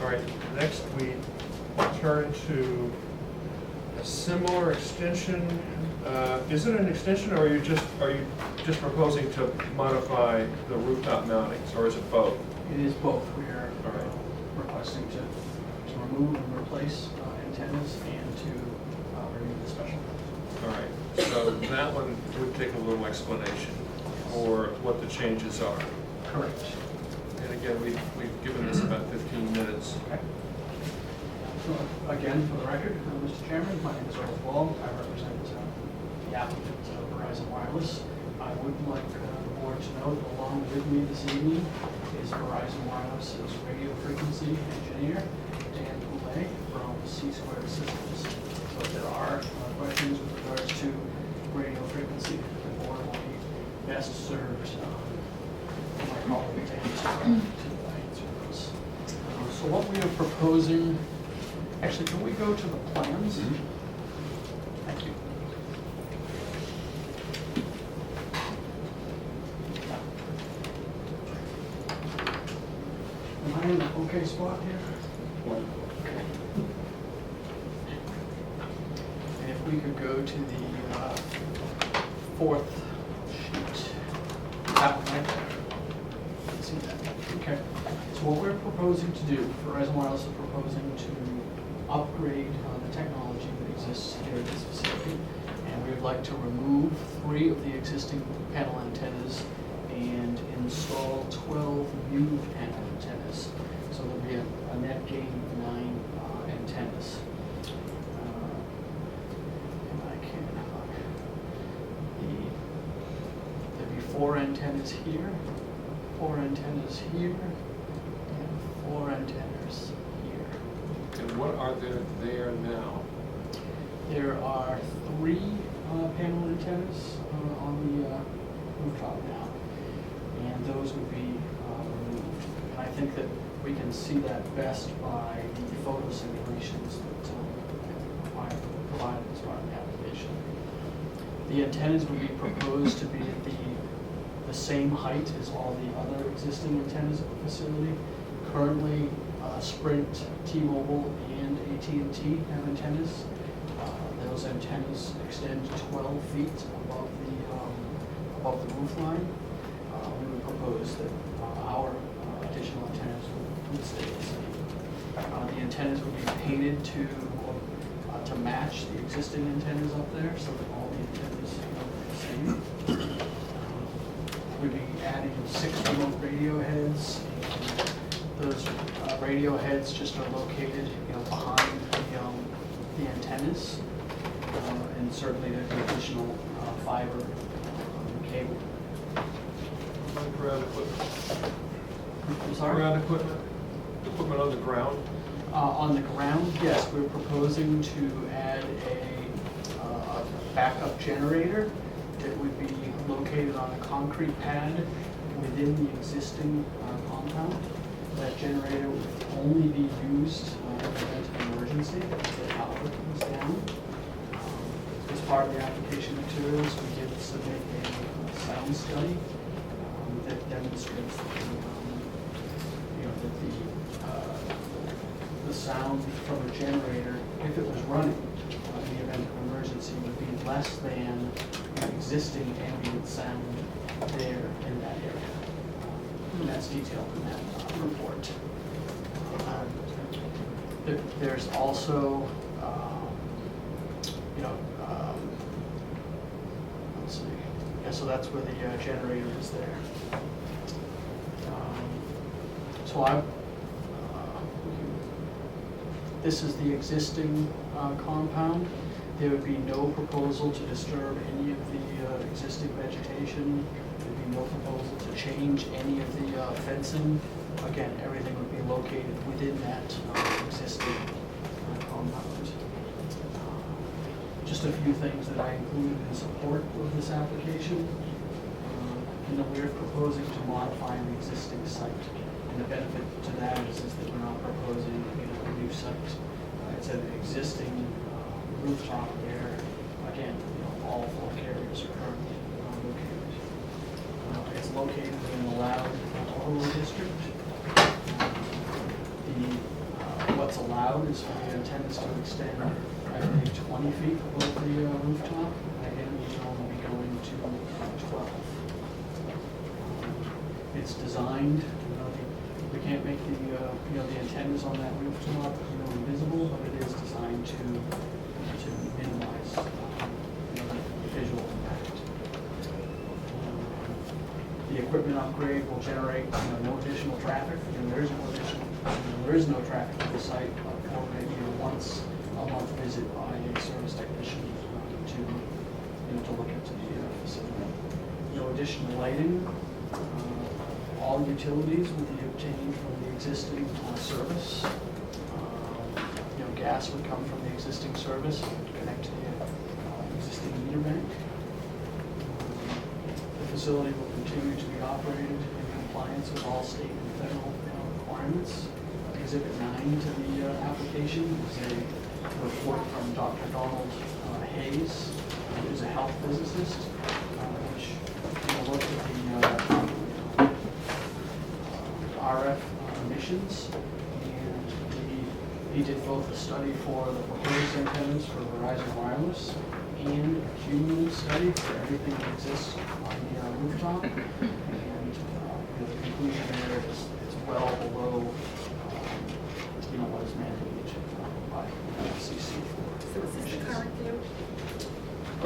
All right, next we turn to a similar extension. Is it an extension, or are you just proposing to modify the rooftop mountings, or is it both? It is both. We are All right. requesting to remove and replace antennas and to renew the special. All right, so that one would take a little explanation for what the changes are. Correct. And again, we've given this about 15 minutes. Okay. So again, for the record, Mr. Chairman, my name is Earl Wall. I represent the applicant, Verizon Wireless. I would like the board to know that along with me this evening is Verizon Wireless's radio frequency engineer, Dan Poulet from C Squared Systems. So if there are questions with regards to radio frequency, the board will be best served my colleague to answer those. So what we are proposing, actually, can we go to the plans? Thank you. Am I in the okay spot here? Okay. And if we could go to the fourth sheet. That one right there. See that? Okay. So what we're proposing to do, Verizon Wireless is proposing to upgrade the technology that exists here at this facility. And we would like to remove 3 of the existing panel antennas and install 12 new panel antennas. So there'll be a net gain of 9 antennas. And I can there'll be 4 antennas here, 4 antennas here, and 4 antennas here. And what are there now? There are 3 panel antennas on the rooftop now, and those would be removed. And I think that we can see that best by the photo simulations that provided as part of the application. The antennas would be proposed to be at the same height as all the other existing antennas at the facility. Currently, Sprint, T-Mobile, and AT&T have antennas. Those antennas extend 12 feet above the roof line. We would propose that our additional antennas would stay the same. The antennas would be painted to match the existing antennas up there, so that all the antennas are the same. We'd be adding 6 remote radio heads. And those radio heads just are located, behind the antennas, and certainly there's additional fiber cable. Ground equipment. I'm sorry? Ground equipment? Equipment on the ground? On the ground, yes, we're proposing to add a backup generator that would be located on a concrete pad within the existing compound. That generator would only be used in the event of emergency, if the power comes down. As part of the application materials, we did submit a sound study that demonstrates that the sound from a generator, if it was running in the event of emergency, would be less than the existing ambient sound there in that area. And that's detailed in that report. There's also, let's see. Yeah, so that's where the generator is there. This is the existing compound. There would be no proposal to disturb any of the existing vegetation. There'd be no proposal to change any of the fencing. Again, everything would be located within that existing compound. Just a few things that I included in support of this application. We're proposing to modify an existing site. And the benefit to that is that we're not proposing a new site. It's an existing rooftop where, again, all 4 carriers are currently located. It's located in the loud overlay district. The what's allowed is for the antennas to extend, I think, 20 feet above the rooftop. Again, we can only be going to 12. It's designed, we can't make the antennas on that rooftop, invisible, but it is designed to minimize, the visual impact. The equipment upgrade will generate, no additional traffic. There is no traffic to the site, or maybe a once a month visit by a service technician to look into the facility. No additional lighting. All utilities will be obtained from the existing service. Gas would come from the existing service and connect to the existing meter bank. The facility will continue to be operated in compliance with all state and federal requirements. Exhibit 9 to the application is a report from Dr. Donald Hayes, who is a health physicist, which looked at the RF emissions, and he did both a study for the proposed antennas for Verizon Wireless and a cumulative study for everything that exists on the rooftop. And the conclusion there is it's well below what is mandated by FCC. So is this the current view?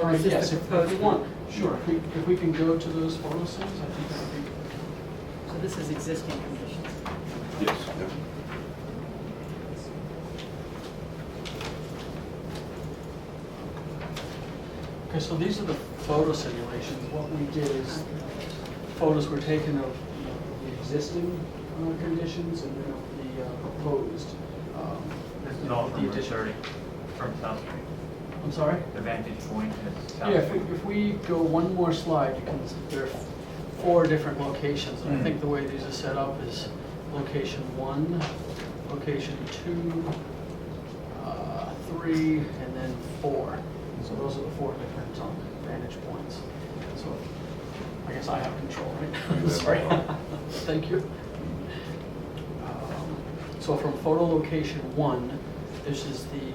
Or is this yes, the if proposed you want, sure. If we can go to those photo sets, I think that would be. So this is existing conditions. Yes. Okay, so these are the photo simulations. What we did is photos were taken of the existing conditions and then of the proposed. This is all from Route 30, from South Street. I'm sorry? The vantage point is South Yeah, Street. if we go one more slide, you can, there are 4 different locations. And I think the way these are set up is location 1, location 2, 3, and then 4. So those are the 4 different vantage points. So I guess I have control, right? Sorry. Thank you. So from photo location 1, this is the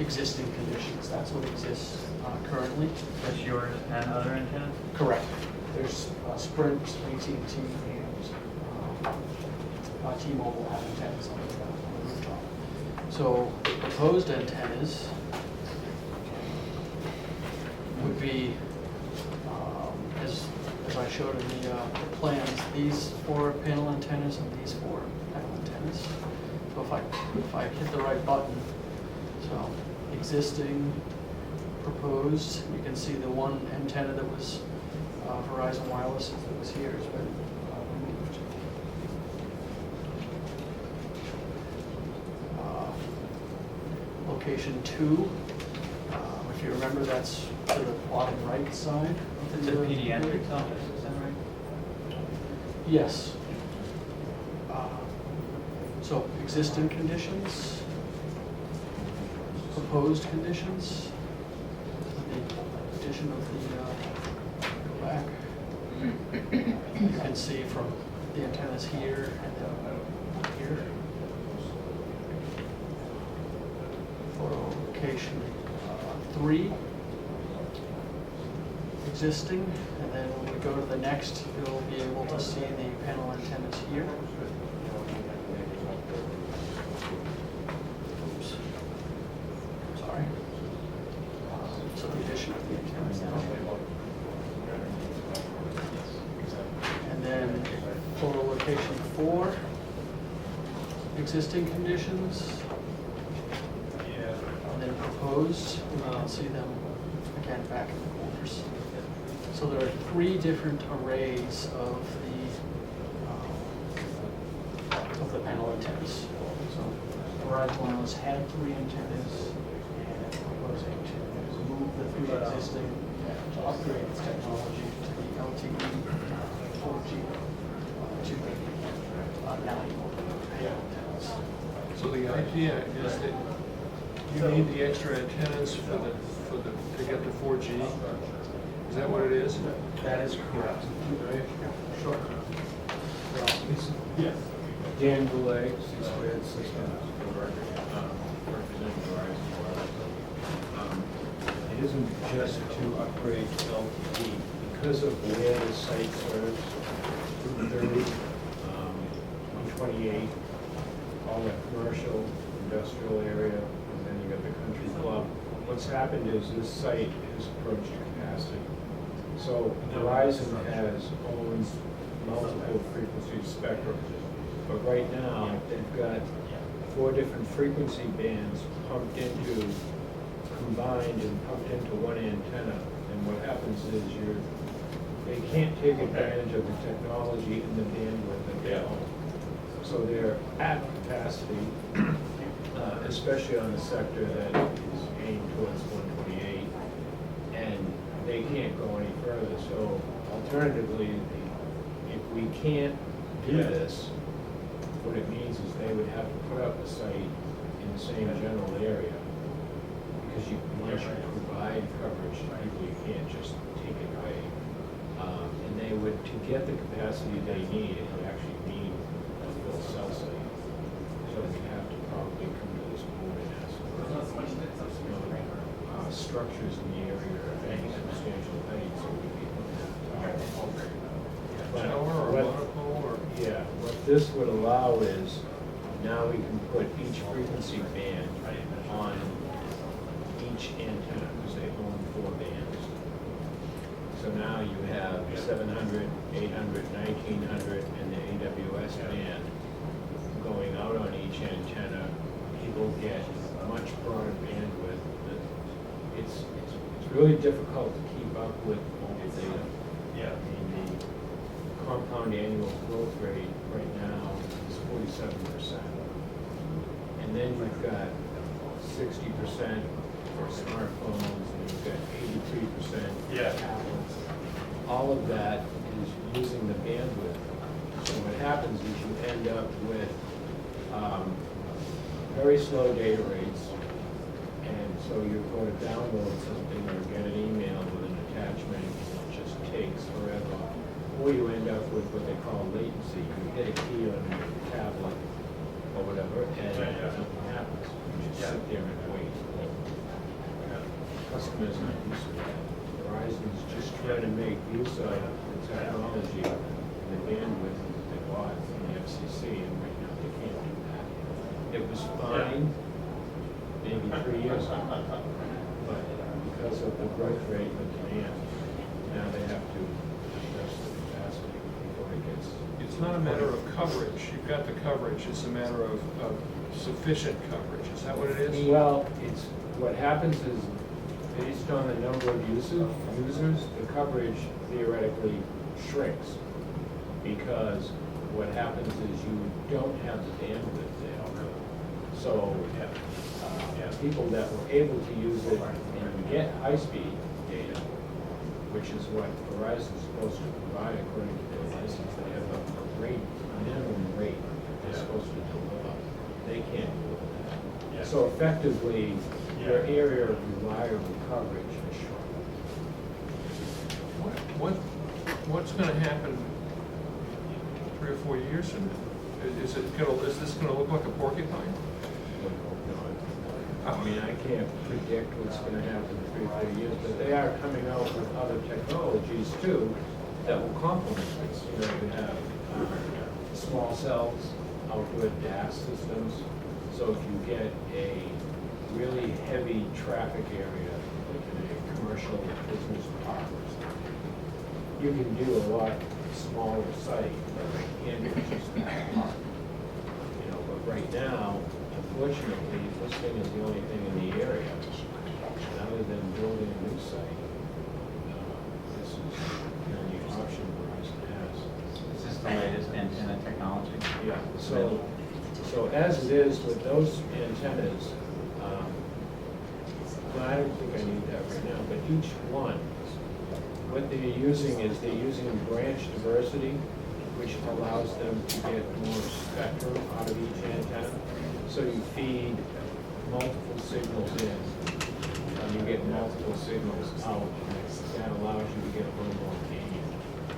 existing conditions. That's what exists currently. That's yours and other antennas? Correct. There's Sprint, AT&T, and T-Mobile have antennas on the rooftop. So the proposed antennas would be, as I showed in the plans, these 4 panel antennas and these 4 panel antennas. So if I hit the right button, so existing, proposed, you can see the one antenna that was Verizon Wireless that was here has been removed. Location 2, if you remember, that's to the bottom right side. It's a pediatrics office, is that right? Yes. So existing conditions, proposed conditions, the addition of the, go back. You can see from the antennas here and then here. Photo location 3, existing, and then when we go to the next, you'll be able to see the panel antennas here. Oops. Sorry. So the addition of the antennas now. And then photo location 4, existing conditions. And then proposed, and you can see them again back in the corners. So there are 3 different arrays of the panel antennas. So Verizon Wireless had 3 antennas and proposing to remove the 3 existing to upgrade its technology to the LTE 4G to the 9 panel antennas. So the idea is that you need the extra antennas to get the 4G? Is that what it is? That is correct. Sure. Yeah. Dan Boulay, 6 Squared Systems, for the record, representing Verizon Wireless. It isn't just to upgrade to LTE, because of where the site serves, 230, 128, all that commercial, industrial area, and then you got the country club. What's happened is this site has approached capacity. So Verizon has owned multiple frequency spectrum, but right now, they've got 4 different frequency bands combined and pumped into one antenna. And what happens is they can't take advantage of the technology and the bandwidth that they own. So they're at capacity, especially on the sector that is aimed towards 128, and they can't go any further. So alternatively, if we can't do this, what it means is they would have to put up a site in the same general area. Because once you provide coverage to people, you can't just take it away. And they would, to get the capacity they need, it would actually need a full cell site. So we have to probably come to this board and ask for structures in the area of any substantial height, so we can Tower or monopole or? yeah, what this would allow is, now we can put each frequency band on each antenna, because they own 4 bands. So now you have 700, 800, 1900, and the AWS band going out on each antenna. People get much broader bandwidth. It's really difficult to keep up with mobile data. Yeah. I mean, the compound annual growth rate right now is 47%. And then you've got 60% for smartphones, and you've got 83% tablets. All of that is using the bandwidth. So what happens is you end up with very slow data rates, and so you go to download something or get an email with an attachment, and it just takes forever. Or you end up with what they call latency. You hit a key on your tablet or whatever, and nothing happens. You just sit there and wait. Customers aren't used to that. Verizon's just trying to make use of the technology and the bandwidth that they bought from the FCC, and right now they can't do that. It was fine maybe 3 years ago, but because of the growth rate and the demand, now they have to adjust the capacity before it gets. It's not a matter of coverage. You've got the coverage. It's a matter of sufficient coverage. Is that what it is? Well, what happens is, based on the number of users, the coverage theoretically shrinks. Because what happens is you don't have the bandwidth there. So people that were able to use it and get high-speed data, which is what Verizon is supposed to provide according to their license, they have a minimum rate that they're supposed to deliver. They can't deliver that. So effectively, your area of reliable coverage is shrunk. What's going to happen 3 or 4 years from now? Is this going to look like a porcupine? I mean, I can't predict what's going to happen in 3 or 4 years, but they are coming out with other technologies too that will complement this. You know, you have small cells, outdoor DAS systems. So if you get a really heavy traffic area, like in a commercial business park or something, you can do a lot smaller site, but they can't do just that park. You know, but right now, unfortunately, this thing is the only thing in the area. And other than building a new site, this is the only option Verizon has. Is this the latest antenna technology? Yeah, so as it is with those antennas, well, I don't think I need that right now, but each one, what they're using is they're using branch diversity, which allows them to get more spectrum out of each antenna. So you feed multiple signals in, and you get multiple signals out, and that allows you to get a little more gain,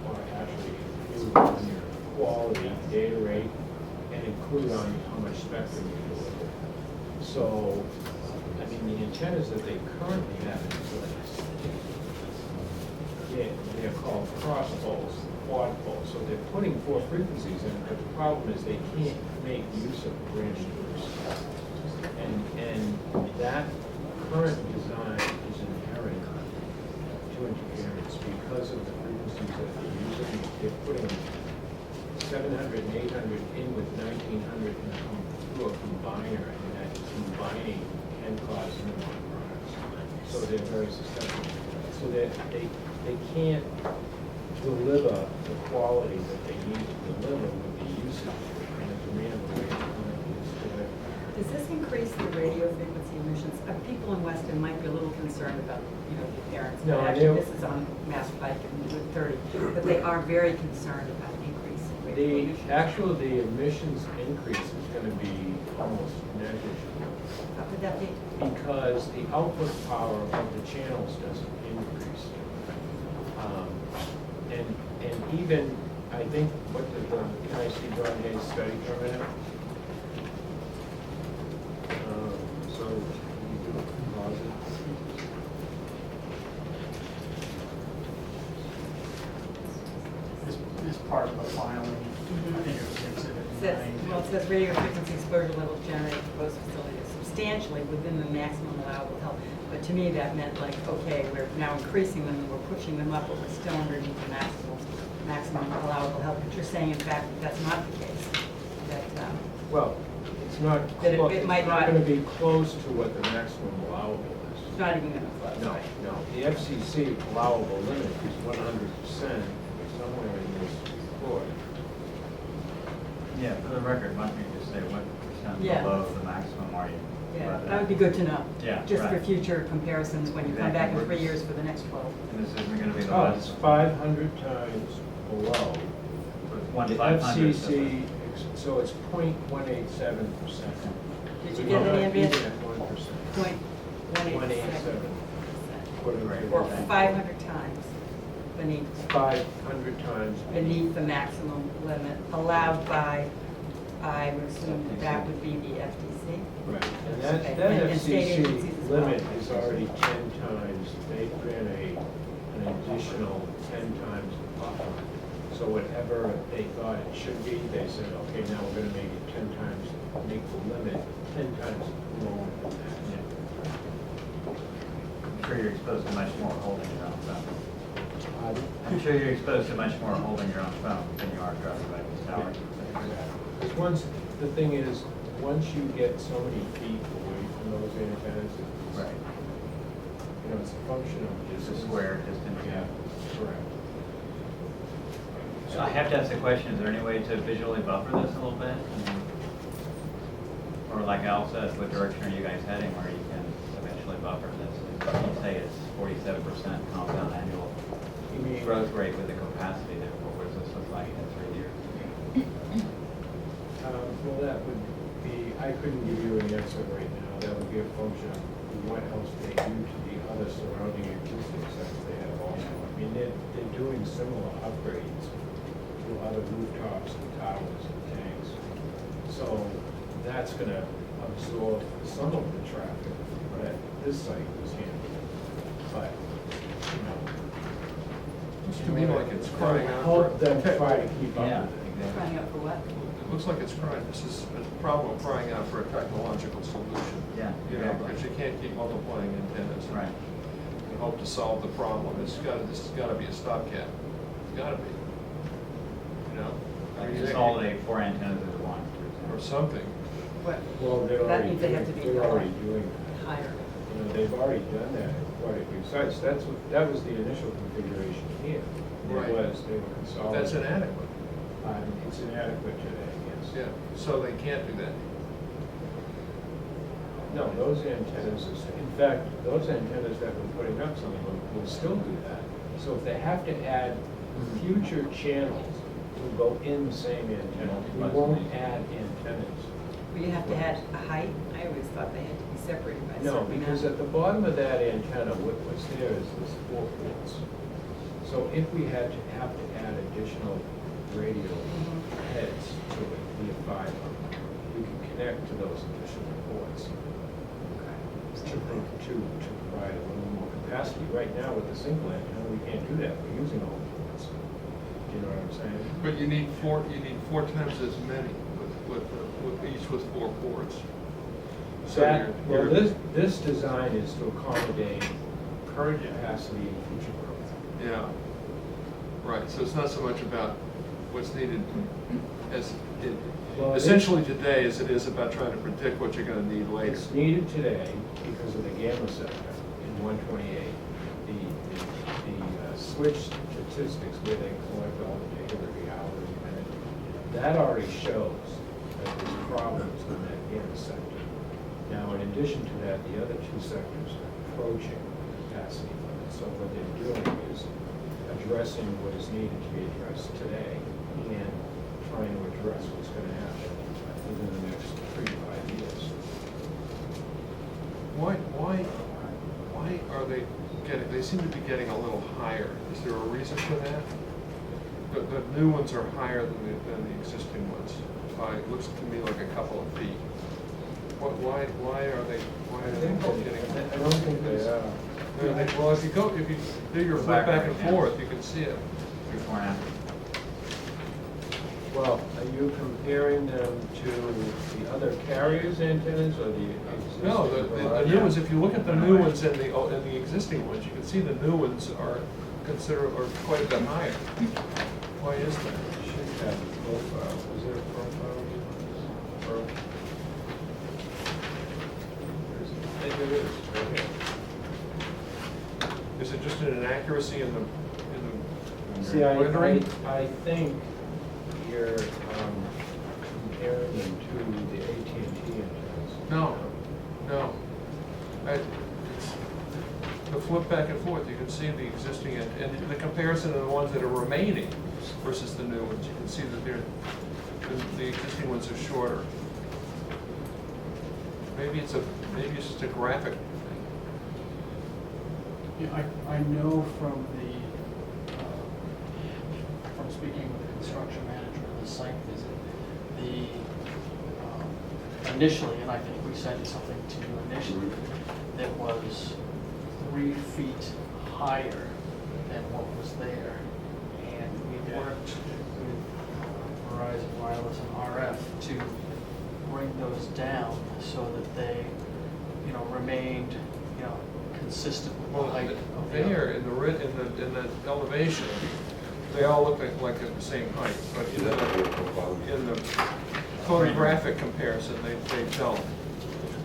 or actually improve on your quality, data rate, and include on how much spectrum you deliver. So, I mean, the antennas that they currently have in place, they're called cross poles, quad poles. So they're putting 4 frequencies in, but the problem is they can't make use of branch groups. And that current design is inherent to interference because of the frequencies that they're using. They're putting 700 and 800 in with 1900 and come through a combiner, and that combining can cause pneumonia products. So they're very susceptible to that. So they can't deliver the quality that they need to deliver with the usage and the demand of the way the current is today. Does this increase the radio frequency emissions? People in Weston might be a little concerned about, the appearance. No, Actually, this is on Mass Pike and Route 30, but they are very concerned about increasing radio emissions. The emissions increase is gonna be almost negligible, How could that be? because the output power of the channels doesn't increase. And even, I think, what did can I see John Hayes' study for a minute? So, you do pause it. This part of the filing, I think it was exhibit Well, it says radio frequency exposure levels generated in proposed facility is substantially within the maximum allowable health. But to me, that meant like, okay, we're now increasing them, and we're pushing them up, but we're still underneath the maximum allowable health. But you're saying, in fact, that's not the case. That, Well, it's not, That it- clo- it it's might not not- gonna be close to what the maximum allowable it's is. not even gonna flood, No, right? no, the FCC allowable limit is 100%, somewhere in this report. Yeah, for the record, why don't you just say what percent Yeah. below the maximum are you? Yeah, that would be good to know. Yeah, Just for right. future comparisons when you come back in Exactly. 3 years for the next 12. And this isn't gonna be the Oh, last. it's 500 times below. So it's one The 500. FCC, so it's 0.187%. Did you get it, Andrea? Even at 1%. 0.187. According to Or the- 500 times beneath 500 times. beneath the maximum limit allowed by, I would assume that would be the FTC. Right, and Okay, that and state FCC agencies as well. limit is already 10 times, they've been an additional 10 times the buffer. So whatever they thought it should be, they said, okay, now we're gonna make it 10 times, make the limit 10 times lower than that. I'm sure you're exposed to much more holding your own phone. I'm Uh, sure you're exposed to much more holding your own phone than you are driving by this tower. Because the thing is, once you get so many feet away from those antennas, it's, Right. it's a function of It's a distance. square distance. Yeah, correct. So I have to ask the question, is there any way to visually buffer this a little bit? Or like Al said, what direction are you guys heading where you can eventually buffer this? You say it's 47% compound annual You mean- growth rate with the capacity there, what does this look like in 3 years? Well, that would be, I couldn't give you an answer right now. That would be a function of what else they do to the other surrounding acoustic sites they have also. I mean, they're doing similar upgrades to other rooftops and towers and tanks. So that's gonna absorb some of the traffic that this site was handling. But, Looks to me like it's crying out help them for, try to keep up Yeah, with it. exactly. Crying out for what? it looks like it's crying, this is a problem crying out for a technological solution. Yeah, exactly. Because you can't keep multiplying antennas. Right. And hope to solve the problem. This has gotta be a stopgap. It's gotta be. Like consolidate 4 antennas into one. Or something. What? Well, That means they have to be they're already doing that. higher. They've already done that at quite a few sites. That was the initial configuration here. Right. They were But consolidating. that's inadequate. It's inadequate today, yes. Yeah, so they can't do that. No, those antennas, in fact, those antennas that we're putting up, some of them will still do that. So if they have to add future channels to go in the same antenna, we won't add antennas. Well, you have to add a height? I always thought they had to be separated by a No, certain because amount. at the bottom of that antenna, what's there is this 4 ports. So if we had to have to add additional radio Mhm. heads to it, we have 5 of them. connect to those additional ports to provide a little more capacity. Right now with the single antenna, we can't do that, we're using all the ports. Do you know what I'm saying? But you need four times as many with each with 4 ports. So That, well, you're- this design is to accommodate current capacity and future growth. Yeah, right, so it's not so much about what's needed as, Well, it is- essentially today as it is about trying to predict what you're gonna need later. It's needed today because of the gamma sector in 128. The switch statistics where they collect all the data every hour and minute, that already shows that there's problems in that gamma sector. Now, in addition to that, the other 2 sectors are approaching capacity limits. So what they're doing is addressing what is needed to be addressed today and trying to address what's going to happen within the next 3 to 5 years. Why are they seem to be getting a little higher. Is there a reason for that? The new ones are higher than the existing ones. It looks to me like a couple of feet. Why are they both getting? I don't think they are. Well, if you do your flip back and forth, you can see it. Before and after. Well, are you comparing them to the other carriers' antennas or the existing? No, the new ones, if you look at the new ones and the existing ones, you can see the new ones are quite a bit higher. Why is that? You should have a profile. Is there a profile? Maybe it is, right here. Is it just an inaccuracy in the See, rendering? I think you're comparing them to the AT&T antennas. No. The flip back and forth, you can see the existing, and the comparison of the ones that are remaining versus the new ones. You can see that the existing ones are shorter. Maybe it's just a graphic thing. Yeah, I know from speaking with the construction manager of the site visit, initially, and I think we sent something to you initially, that was 3 feet higher than what was there. And we worked with Verizon Wireless and RF to bring those down so that they, remained, consistent with the Well, height of the there in the elevation, they all look like they're the same height, but in the photographic comparison, they don't.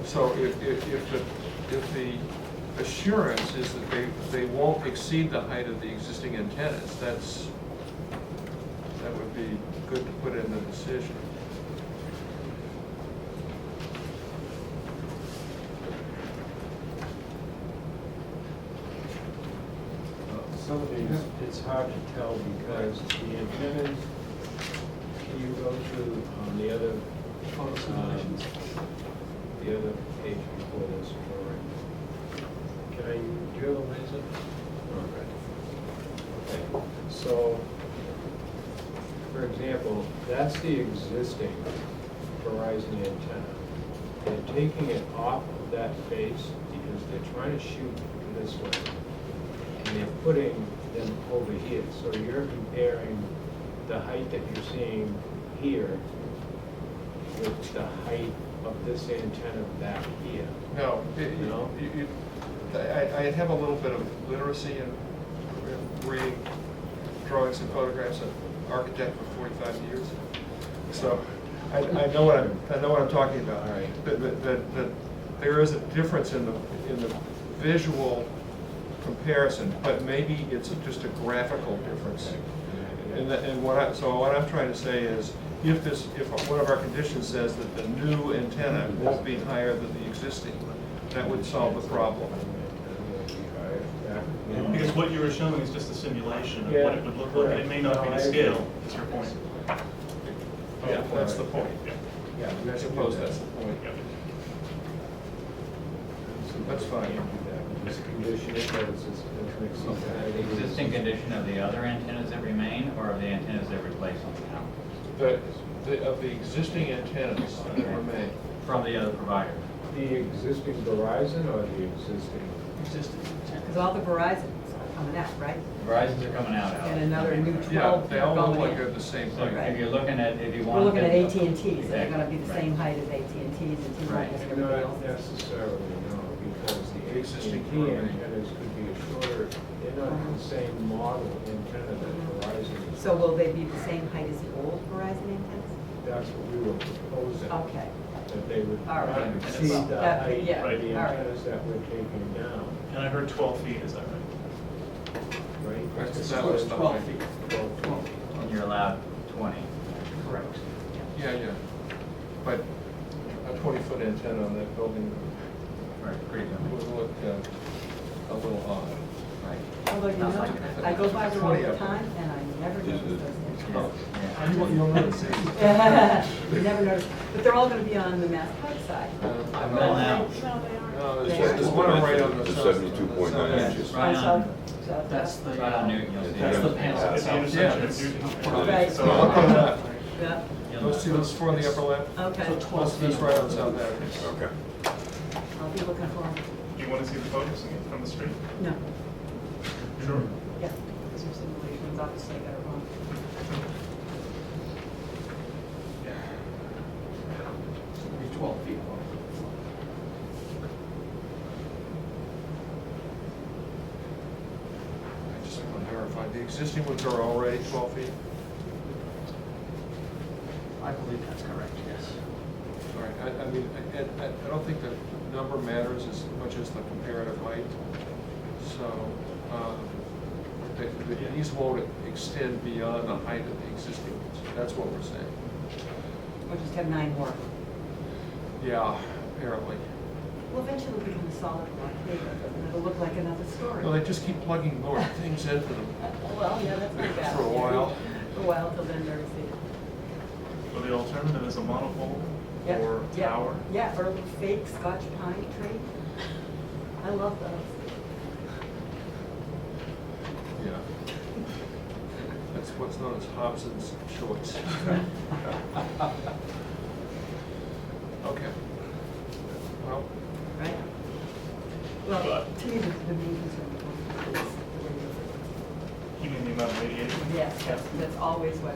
So if the assurance is that they won't exceed the height of the existing antennas, that would be good to put in the decision. Some of these, it's hard to tell because the antennas, can you go to the other photo simulations. the other page before this? Can I, do you have a laser? Okay, so, for example, that's the existing Verizon antenna. They're taking it off of that face because they're trying to shoot this way. And they're putting them over here. So you're comparing the height that you're seeing here with the height of this antenna back here. No, No? I have a little bit of literacy in reading drawings and photographs. An architect for 45 years, so I know what I'm talking about. All right. That there is a difference in the visual comparison, but maybe it's just a graphical difference. And what I'm trying to say is, if one of our conditions says that the new antenna won't be higher than the existing, that would solve the problem. Because what you were showing is just a simulation of Yeah, what it would look like. It may not be correct. to scale, is your point. Yeah, that's the point. Yeah, I suppose that's the point. That's fine. This condition is that it's an exceed. The existing condition of the other antennas that remain, or of the antennas that replace on the tower? of the existing antennas that were made. From the other provider. The existing Verizon or the existing? Existing intent. Because all the Verizons are coming out, right? Verizon's are coming out. And another new Yeah, 12 they all look going like in. they're the same So thing. if you're looking at, if you want. We're looking at to- AT&T, so they're Exactly, gonna be the right. same height as AT&Ts and T-Mobile Right. and everybody Not else. necessarily, no, because the Existing AT&T programming. antennas could be a shorter, they're not the same model antenna that Verizon is. So will they be the same height as the old Verizon antennas? That's what we were proposing. Okay. That they would All right. not exceed the That- height yeah, of the all right. antennas that we're taking down, And I heard 12 feet, is that right? right? That's- It's that was the 12 height. feet. 12 feet. And you're allowed 20. Correct. Yeah, yeah. But a 20-foot antenna on that building Right, pretty would good. look a little odd. Right. Although, you Sounds know, like it. I go by there all 20 the of them. time and I never notice those antennas. Yeah. You'll notice it. You never notice, but they're all gonna be on the Mass Pike side. Well, now. No, They there's are. one right on the It's south. 72.9 on the south inches. edge. Right on. So That's the, Right on Newton, you'll see. that's the it. panel At the itself. intersection it's- of Newton. Right. So Look on that. Yeah, Those, see those four in the upper left? okay. So 12 That's feet. right on South Ave. Okay. I'll be looking for them. Do you want to see the photos from the street? No, Sure. yeah, because there's simulations, obviously, that are wrong. Be 12 feet. I just want to verify, the existing ones are already 12 feet? I believe that's correct, yes. All right, I mean, I don't think the number matters as much as the comparative height. So, these won't extend beyond the height of the existing ones. That's what we're saying. We'll just have 9 more. Yeah, apparently. Well, eventually it'll become a solid block pavement, and it'll look like another story. Well, they just keep plugging more things into them. Well, yeah, that's not bad. For a while. For a while, till then, very safe. Well, the alternative is a monopole Yeah, or yeah, tower. Yeah, or a fake Scotch pine tree. I love those. Yeah. That's what's known as Hobson's choice. Okay. Well, Right? Well, to me, the main concern is the radiation. You mean the amount of radiation? Yes, that's always what,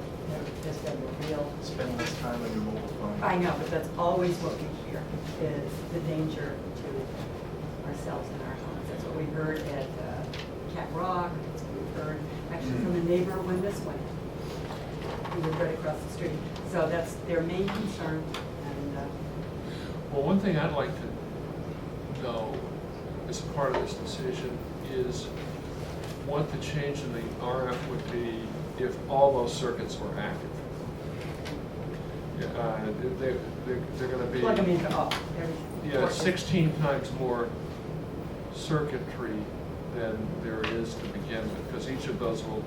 there's been the real, Spend less time on your mobile phone. I know, but that's always what we hear, is the danger to ourselves and our homes. That's what we heard at Cat Rock, that's what we heard actually from a neighbor when this went. He lived right across the street. So that's their main concern, and, well, one thing I'd like to know as part of this decision is what the change in the RF would be if all those circuits were active. Yeah, they're gonna be. plug them into all, everything. Yeah, 16 times more circuitry than there is to begin with, because each of those will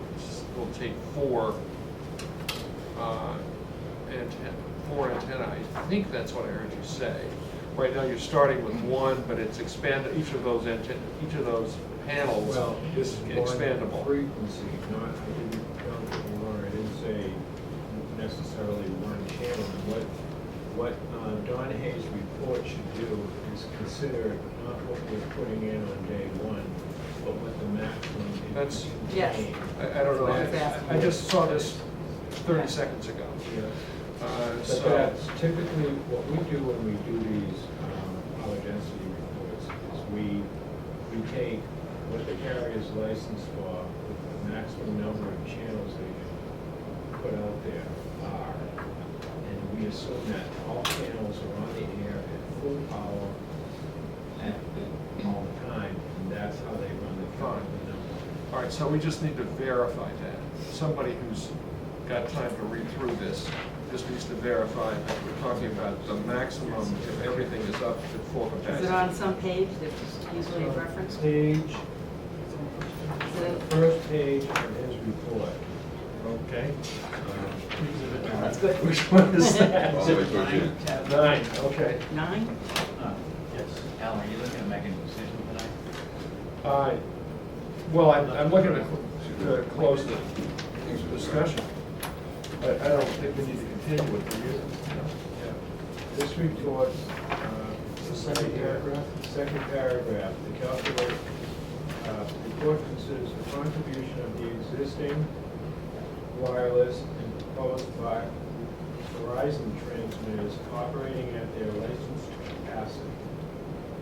take 4 antennae. I think that's what I heard you say. Right now, you're starting with 1, but it's expanded, each of those panels Well, is one expandable. frequency, not, don't get me wrong, I didn't say necessarily one channel. What Don Hayes' report should do is consider not what we're putting in on day 1, but what the maximum is. That's- Yes. I don't know, I just saw this 30 seconds ago. Yeah. But So, that's typically, what we do when we do these power density reports is we take what the carrier's licensed for, what the maximum number of channels they can put out there are, and we assume that all channels are on the air at full power all the time, and that's how they run the Fine. number. all right, so we just need to verify that. Somebody who's got time to read through this just needs to verify that we're talking about the maximum if everything is up to full Is capacity. it on some page that's usually referenced? Page, Is it- first page of his report. Okay. That's good. Which one is that? All the way towards the end. 9, okay. 9? Yes. Alan, are you looking at making a decision tonight? Well, I'm looking to close the discussion. I don't think we need to continue with the use. Yeah. This report, The second paragraph. second paragraph, the calculate, report considers the contribution of the existing wireless and proposed by Verizon transmitters operating at their licensed capacity.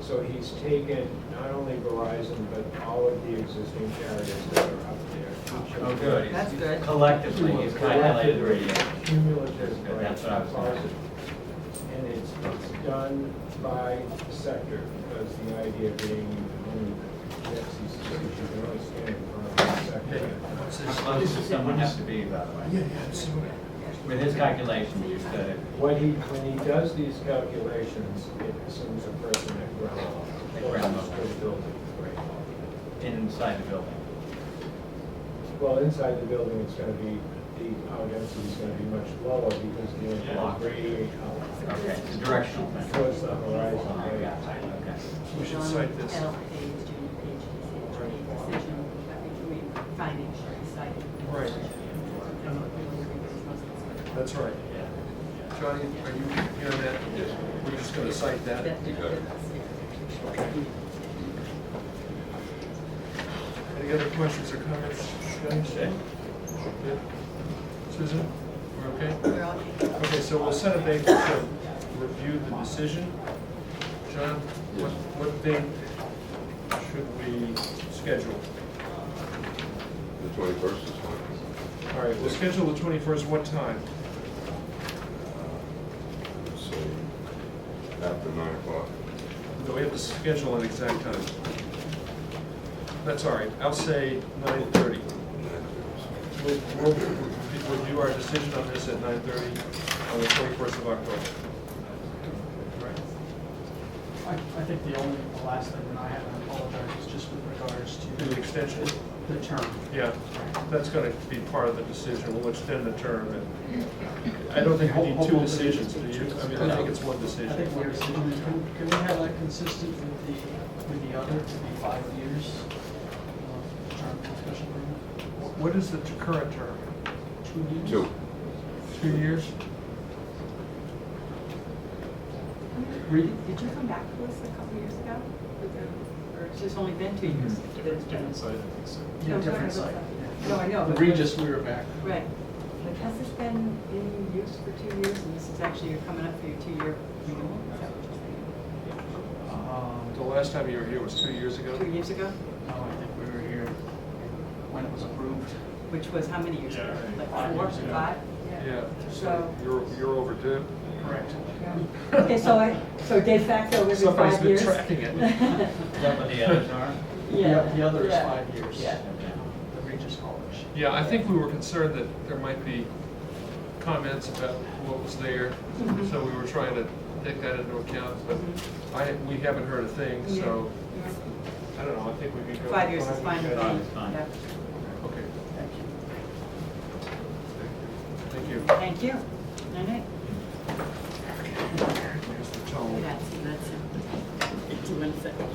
So he's taken not only Verizon, but all of the existing carriers that are up there. Each of Oh, them. good. That's good. Collectively, you've calculated where you. Cumulative, Good, right, that's what I was composite. And it's done by sector, because the idea being you can only get CCCs, you can only stand in front of the sector. How close does someone have to be, by the way? Yeah, so, With his calculation, you said it. When he does these calculations, it assumes a person at ground level. At ground level. For the building, right. Inside the building. Well, inside the building, it's gonna be, the power density is gonna be much lower because the unit has radiate out. Okay, it's a directional thing. Towards the horizon, Oh, right. yeah, okay. we should cite this. L, page, junior page, decision, findings, cited. Right. That's right. Johnny, are you hearing that? Yes. We're just gonna cite that? Okay. Any other questions or comments? Johnny? Good. Susan, we're okay? We're all- Okay, so we'll set a date to review the decision. John, what date should we schedule? The 21st is fine. All right, we'll schedule the 21st, what time? Let's say after 9 o'clock. No, we have to schedule an exact time. That's all right, I'll say 9:30. We'll review our decision on this at 9:30 on the 21st of October. Right. I think the last thing that I have, and I apologize, is just with regards to The extension? the term. Yeah, that's gonna be part of the decision, we'll extend the term, and I don't think we need two decisions, do you? I mean, I think it's one I decision. think one decision, can we have that consistent with the other to be 5 years of term for special permit? What is the current term? 2 years? 2. 2 years? Read Did you come back to us a couple years ago? Or it's just only been 2 years? Different site, I think so. Yeah, different site. No, I know. The but- Regis, we were back. Right. But has this been in use for 2 years, and this is actually, you're coming up for your 2-year renewal? Is that what you're saying? The last time you were here was 2 years ago? 2 years ago? No, I think we were here when it was approved. Which was how many years ago? Yeah. Like 5 4, years ago. 5? Yeah, So- so you're overdue. Correct. Okay, so de facto every 5 Somebody's been years? tracking it. Is that what the others are? The other is yeah, 5 years. Yeah. The Regis College. Yeah, I think we were concerned that there might be comments about what was there, Mhm. so we were trying to take that into account, but Mhm. we haven't heard a thing, so, Yeah. I don't know, I think we'd be good. 5 years is fine with Fine, me. it's fine. Yeah. Okay, Thank you. thank you. Thank you. All right. Here's the tone. That's it. It's 1 second.